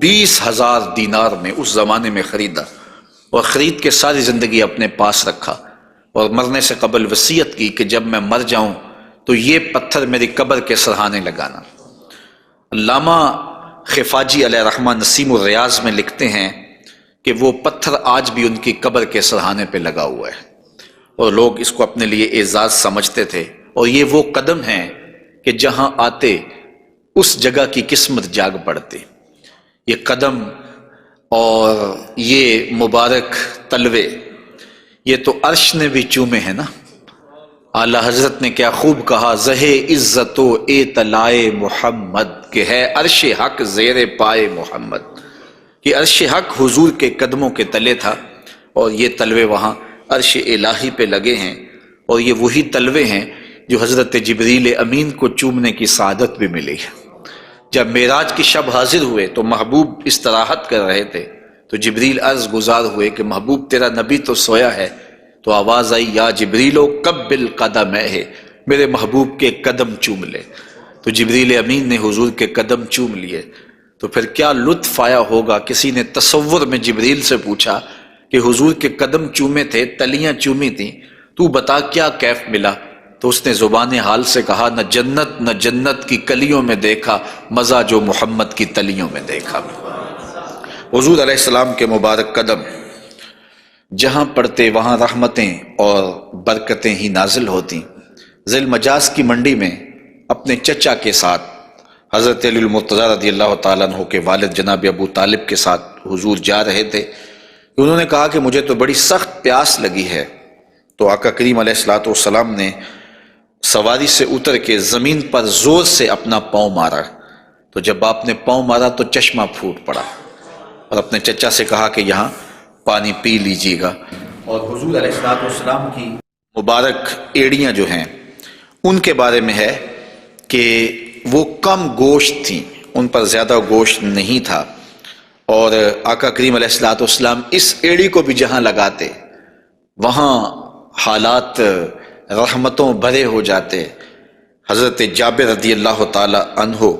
20,000 دینار میں اس زمانے میں خریدا، اور خرید کے ساری زندگی اپنے پاس رکھا، اور مرنے سے قبل وصیت کی کہ جب میں مر جاؤں تو یہ پتھر میری قبر کے سرہانے لگانا۔ علامہ خفاجی علیہ رحمہ نسیم الریاض میں لکھتے ہیں کہ وہ پتھر آج بھی ان کی قبر کے سرہانے پہ لگا ہوا ہے، اور لوگ اس کو اپنے لیے اعزاز سمجھتے تھے، اور یہ وہ قدم ہیں کہ جہاں آتے اس جگہ کی قسمت جاگ پڑتی۔ یہ قدم اور یہ مبارک تلوے یہ تو عرش نے بھی چومے ہیں نا۔ اعلیٰ حضرت نے کیا خوب کہا، زہ عزت و اطلاع محمد، کہ ہے عرش حق زیر پائے محمد، کہ عرش حق حضور کے قدموں کے تلے تھا، اور یہ تلوے وہاں عرش الہی پہ لگے ہیں، اور یہ وہی تلوے ہیں جو حضرت جبریل امین کو چومنے کی سعادت بھی ملی ہے۔ جب معراج کی شب حاضر ہوئے تو محبوب استراحت کر رہے تھے، تو جبریل عرض گزار ہوئے کہ محبوب تیرا نبی تو سویا ہے، تو آواز آئی یا جبریلو قبل قدمہ، میرے محبوب کے قدم چوم لے۔ تو جبریل امین نے حضور کے قدم چوم لیے، تو پھر کیا لطف آیا ہوگا۔ کسی نے تصور میں جبریل سے پوچھا کہ حضور کے قدم چومے تھے، تلیاں چومی تھیں، تو بتا کیا کیف ملا؟ تو اس نے زبان حال سے کہا، نہ جنت کی کلیوں میں دیکھا مزہ جو محمد کی تلیوں میں دیکھا۔ حضور علیہ السلام کے مبارک قدم جہاں پڑتے وہاں رحمتیں اور برکتیں ہی نازل ہوتی۔ ذی المجاز کی منڈی میں اپنے چچا کے ساتھ حضرت علی المرتضیٰ رضی اللہ تعالیٰ عنہ کے والد جناب ابو طالب کے ساتھ حضور جا رہے تھے۔ انہوں نے کہا کہ مجھے تو بڑی سخت پیاس لگی ہے، تو آقا کریم علیہ الصلوۃ والسلام نے سواری سے اتر کے زمین پر زور سے اپنا پاؤں مارا، تو جب آپ نے پاؤں مارا تو چشمہ پھوٹ پڑا، اور اپنے چچا سے کہا کہ یہاں پانی پی لیجیے گا۔ اور حضور علیہ الصلوۃ والسلام کی مبارک ایڑیاں جو ہیں ان کے بارے میں ہے کہ وہ کم گوشت تھیں، ان پر زیادہ گوشت نہیں تھا، اور آقا کریم علیہ الصلوۃ والسلام اس ایڑی کو بھی جہاں لگاتے وہاں حالات رحمتوں بھرے ہو جاتے۔ حضرت جابر رضی اللہ تعالی عنہ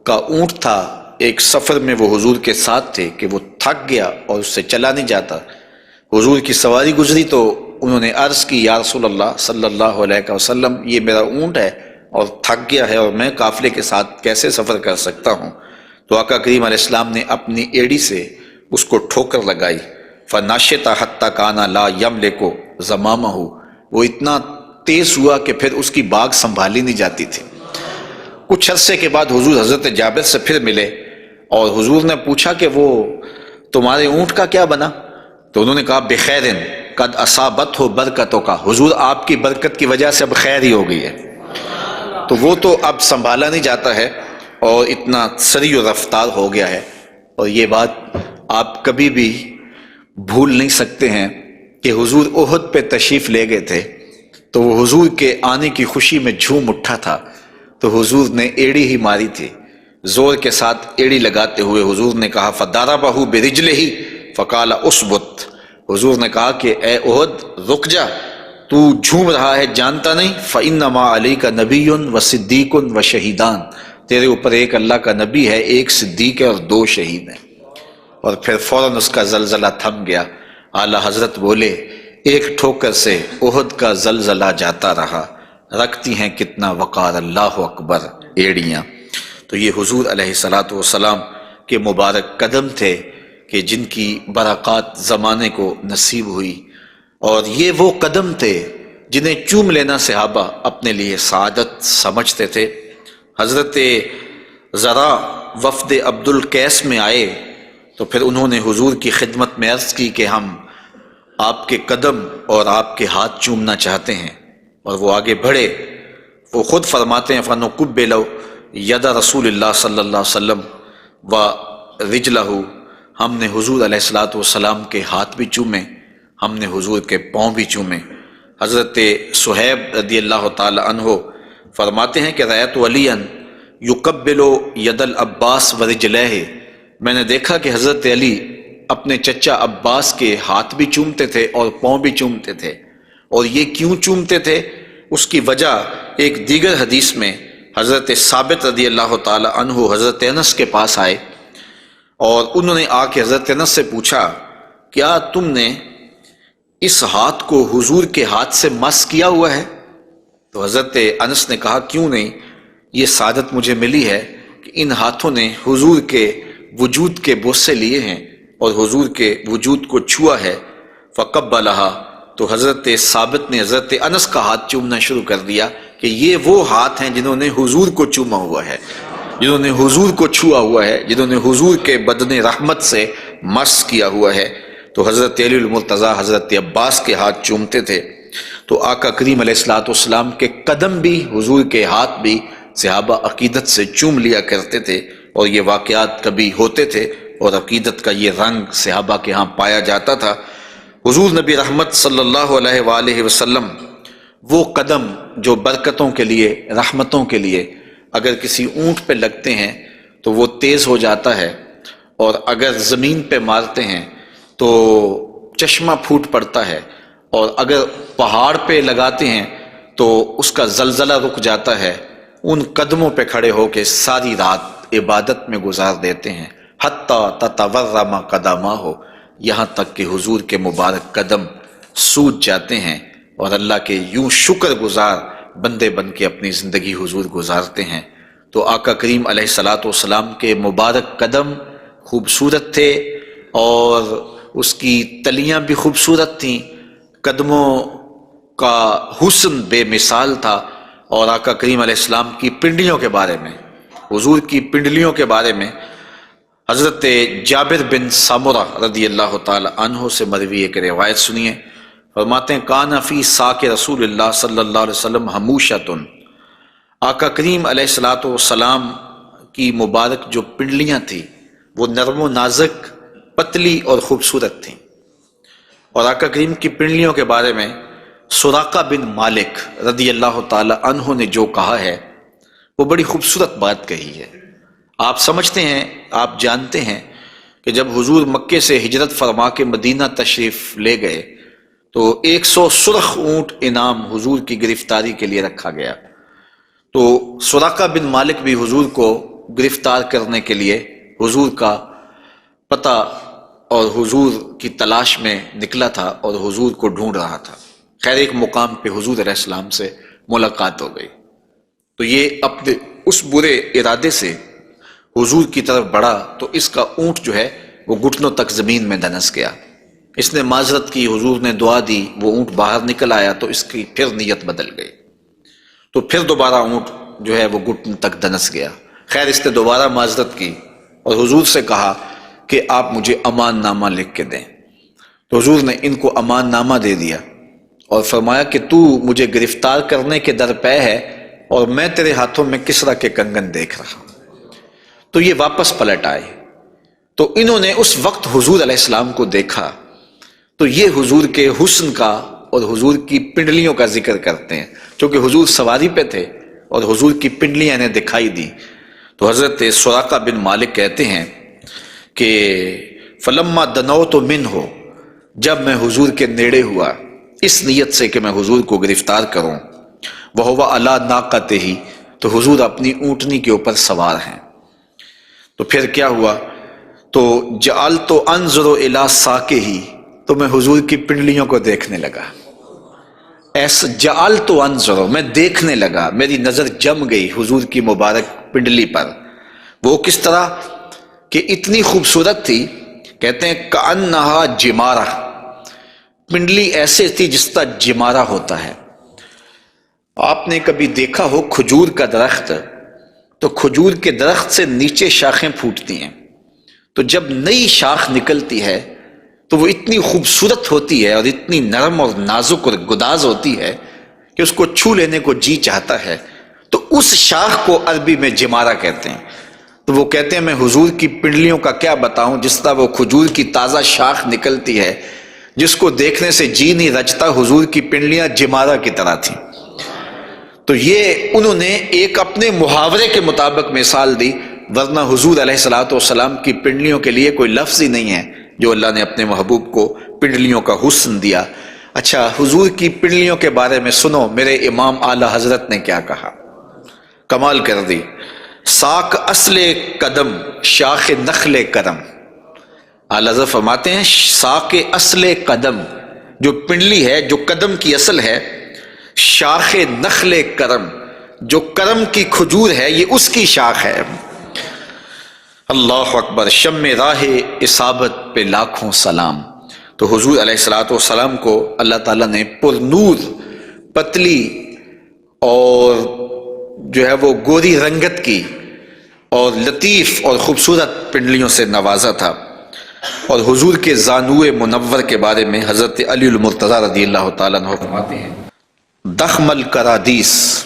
کا اونٹ تھا، ایک سفر میں وہ حضور کے ساتھ تھے کہ وہ تھک گیا اور اس سے چلا نہیں جاتا۔ حضور کی سواری گزری تو انہوں نے عرض کی، یا رسول اللہ صلی اللہ علیہ وسلم، یہ میرا اونٹ ہے اور تھک گیا ہے، اور میں قافلے کے ساتھ کیسے سفر کر سکتا ہوں؟ تو آقا کریم علیہ السلام نے اپنی ایڑی سے اس کو ٹھوکر لگائی، فناشطہ حتیٰ کانا لا یملک زمامہ، وہ اتنا تیز ہوا کہ پھر اس کی باگ سنبھالی نہیں جاتی تھی۔ کچھ عرصے کے بعد حضور حضرت جابر سے پھر ملے، اور حضور نے پوچھا کہ وہ تمہارے اونٹ کا کیا بنا؟ تو انہوں نے کہا بخیرن قد اصابت ہو برکتوں کا، حضور آپ کی برکت کی وجہ سے اب خیر ہی ہو گئی ہے۔ تو وہ تو اب سنبھالا نہیں جاتا ہے اور اتنا سری و رفتار ہو گیا ہے، اور یہ بات آپ کبھی بھی بھول نہیں سکتے ہیں کہ حضور احد پہ تشریف لے گئے تھے، تو وہ حضور کے آنے کی خوشی میں جھوم اٹھا تھا، تو حضور نے ایڑی ہی ماری تھی، زور کے ساتھ ایڑی لگاتے ہوئے حضور نے کہا فَضَرَبَهُ بِرِجْلِهِ فَقَالَ اُثْبُتْ، حضور نے کہا کہ اے احد رک جا، تو جھوم رہا ہے جانتا نہیں، فَإِنَّمَا عَلَيْكَ نَبِيٌّ وَصِدِّيقٌ وَشَهِيدَانِ، تیرے اوپر ایک اللہ کا نبی ہے، ایک صدیق ہے اور 2 شہید ہیں۔ اور پھر فوراً اس کا زلزلہ تھم گیا۔ اعلیٰ حضرت بولے، ایک ٹھوکر سے احد کا زلزلہ جاتا رہا، رکھتی ہیں کتنا وقار اللہ اکبر ایڑیاں۔ تو یہ حضور علیہ الصلوۃ والسلام کے مبارک قدم تھے کہ جن کی برکات زمانے کو نصیب ہوئی، اور یہ وہ قدم تھے جنہیں چوم لینا صحابہ اپنے لیے سعادت سمجھتے تھے۔ حضرت ذرا وفد عبد القیس میں آئے تو پھر انہوں نے حضور کی خدمت میں عرض کی کہ ہم آپ کے قدم اور آپ کے ہاتھ چومنا چاہتے ہیں، اور وہ آگے بڑھے۔ وہ خود فرماتے ہیں فَنُقُبِّلُ یَدَ رسول اللہ صلی اللہ علیہ وسلم وَرِجْلَهُ، ہم نے حضور علیہ الصلوۃ والسلام کے ہاتھ بھی چومے، ہم نے حضور کے پاؤں بھی چومے۔ حضرت صہیب رضی اللہ تعالی عنہ فرماتے ہیں کہ رأیت علیٰ یقبل ید العباس ورجلہ، میں نے دیکھا کہ حضرت علی اپنے چچا عباس کے ہاتھ بھی چومتے تھے اور پاؤں بھی چومتے تھے، اور یہ کیوں چومتے تھے اس کی وجہ ایک دیگر حدیث میں حضرت ثابت رضی اللہ تعالی عنہ حضرت انس کے پاس آئے اور انہوں نے آ کے حضرت انس سے پوچھا کیا تم نے اس ہاتھ کو حضور کے ہاتھ سے مس کیا ہوا ہے؟ تو حضرت انس نے کہا کیوں نہیں، یہ سعادت مجھے ملی ہے کہ ان ہاتھوں نے حضور کے وجود کے بوسے لیے ہیں اور حضور کے وجود کو چھوا ہے۔ فقبلہا، تو حضرت ثابت نے حضرت انس کا ہاتھ چومنا شروع کر دیا کہ یہ وہ ہاتھ ہیں جنہوں نے حضور کو چوما ہوا ہے، جنہوں نے حضور کو چھوا ہوا ہے، جنہوں نے حضور کے بدن رحمت سے مس کیا ہوا ہے۔ تو حضرت علی المرتضیٰ حضرت عباس کے ہاتھ چومتے تھے، تو آقا کریم علیہ الصلوۃ والسلام کے قدم بھی حضور کے ہاتھ بھی صحابہ عقیدت سے چوم لیا کرتے تھے، اور یہ واقعات کبھی ہوتے تھے اور عقیدت کا یہ رنگ صحابہ کے ہاں پایا جاتا تھا۔ حضور نبی رحمت صلی اللہ علیہ وآلہ وسلم وہ قدم جو برکتوں کے لیے، رحمتوں کے لیے اگر کسی اونٹ پہ لگتے ہیں تو وہ تیز ہو جاتا ہے، اور اگر زمین پہ مارتے ہیں تو چشمہ پھوٹ پڑتا ہے، اور اگر پہاڑ پہ لگاتے ہیں تو اس کا زلزلہ رک جاتا ہے۔ ان قدموں پہ کھڑے ہو کے ساری رات عبادت میں گزار دیتے ہیں، حتیٰ تتورم قدماہ، یہاں تک کہ حضور کے مبارک قدم سوج جاتے ہیں، اور اللہ کے یوں شکر گزار بندے بن کے اپنی زندگی حضور گزارتے ہیں۔ تو آقا کریم علیہ الصلوۃ والسلام کے مبارک قدم خوبصورت تھے، اور اس کی تلیاں بھی خوبصورت تھیں، قدموں کا حسن بے مثال تھا۔ اور آقا کریم علیہ السلام کی پنڈلیوں کے بارے میں، حضور کی پنڈلیوں کے بارے میں حضرت جابر بن سمرہ رضی اللہ تعالی عنہ سے مروی ایک روایت سنیے۔ فرماتے ہیں کان فی ساق رسول اللہ صلی اللہ علیہ وسلم حموشۃ، آقا کریم علیہ الصلوۃ والسلام کی مبارک جو پنڈلیاں تھیں وہ نرم و نازک، پتلی اور خوبصورت تھیں۔ اور آقا کریم کی پنڈلیوں کے بارے میں سراقہ بن مالک رضی اللہ تعالی عنہ نے جو کہا ہے وہ بڑی خوبصورت بات کہی ہے۔ آپ سمجھتے ہیں، آپ جانتے ہیں کہ جب حضور مکے سے ہجرت فرما کے مدینہ تشریف لے گئے تو 100 سرخ اونٹ انعام حضور کی گرفتاری کے لیے رکھا گیا۔ تو سراقہ بن مالک بھی حضور کو گرفتار کرنے کے لیے حضور کا پتہ اور حضور کی تلاش میں نکلا تھا اور حضور کو ڈھونڈ رہا تھا۔ خیر ایک مقام پہ حضور علیہ السلام سے ملاقات ہو گئی، تو یہ اپنے اس برے ارادے سے حضور کی طرف بڑھا تو اس کا اونٹ جو ہے وہ گھٹنوں تک زمین میں دنس گیا۔ اس نے معذرت کی، حضور نے دعا دی، وہ اونٹ باہر نکل آیا تو اس کی پھر نیت بدل گئی، تو پھر دوبارہ اونٹ جو ہے وہ گھٹن تک دنس گیا۔ خیر اس نے دوبارہ معذرت کی اور حضور سے کہا کہ آپ مجھے امان نامہ لکھ کے دیں۔ تو حضور نے ان کو امان نامہ دے دیا اور فرمایا کہ تو مجھے گرفتار کرنے کے درپے ہے اور میں تیرے ہاتھوں میں کسرا کے کنگن دیکھ رہا ہوں۔ تو یہ واپس پلٹ آئے، تو انہوں نے اس وقت حضور علیہ السلام کو دیکھا، تو یہ حضور کے حسن کا اور حضور کی پنڈلیوں کا ذکر کرتے ہیں، کیونکہ حضور سواری پہ تھے اور حضور کی پنڈلیاں انہیں دکھائی دی۔ تو حضرت سراقہ بن مالک کہتے ہیں کہ فلما دنوت منہ، جب میں حضور کے نیڑے ہوا اس نیت سے کہ میں حضور کو گرفتار کروں، وہو علی ناقتہ، تو حضور اپنی اونٹنی کے اوپر سوار ہیں۔ تو پھر کیا ہوا؟ تو جعلت انظر الی ساقہ، تو میں حضور کی پنڈلیوں کو دیکھنے لگا۔ ایسا جعلت انظر، میں دیکھنے لگا، میری نظر جم گئی حضور کی مبارک پنڈلی پر۔ وہ کس طرح کہ اتنی خوبصورت تھی، کہتے ہیں کأنہا جمارہ، پنڈلی ایسے تھی جس طرح جمارہ ہوتا ہے۔ آپ نے کبھی دیکھا ہو کھجور کا درخت، تو کھجور کے درخت سے نیچے شاخیں پھوٹتی ہیں، تو جب نئی شاخ نکلتی ہے تو وہ اتنی خوبصورت ہوتی ہے اور اتنی نرم اور نازک اور گداز ہوتی ہے کہ اس کو چھو لینے کو جی چاہتا ہے۔ تو اس شاخ کو عربی میں جمارہ کہتے ہیں۔ تو وہ کہتے ہیں میں حضور کی پنڈلیوں کا کیا بتاؤں، جس طرح وہ کھجور کی تازہ شاخ نکلتی ہے جس کو دیکھنے سے جی نہیں رجتا، حضور کی پنڈلیاں جمارہ کی طرح تھیں۔ تو یہ انہوں نے ایک اپنے محاورے کے مطابق مثال دی، ورنہ حضور علیہ الصلوۃ والسلام کی پنڈلیوں کے لیے کوئی لفظ ہی نہیں ہے جو اللہ نے اپنے محبوب کو پنڈلیوں کا حسن دیا۔ اچھا، حضور کی پنڈلیوں کے بارے میں سنو میرے امام اعلی حضرت نے کیا کہا، کمال کر دی۔ ساک اصل قدم شاخ نخل کرم، اعلی حضرت فرماتے ہیں ساک اصل قدم، جو پنڈلی ہے، جو قدم کی اصل ہے، شاخ نخل کرم، جو کرم کی کھجور ہے، یہ اس کی شاخ ہے۔ اللہ اکبر، شم راہ اصابت پہ لاکھوں سلام۔ تو حضور علیہ الصلوۃ والسلام کو اللہ تعالیٰ نے پر نور، پتلی اور جو ہے وہ گوری رنگت کی اور لطیف اور خوبصورت پنڈلیوں سے نوازا تھا۔ اور حضور کے زانوئے منور کے بارے میں حضرت علی المرتضیٰ رضی اللہ تعالیٰ عنہ فرماتے ہیں، دخم الکرادیس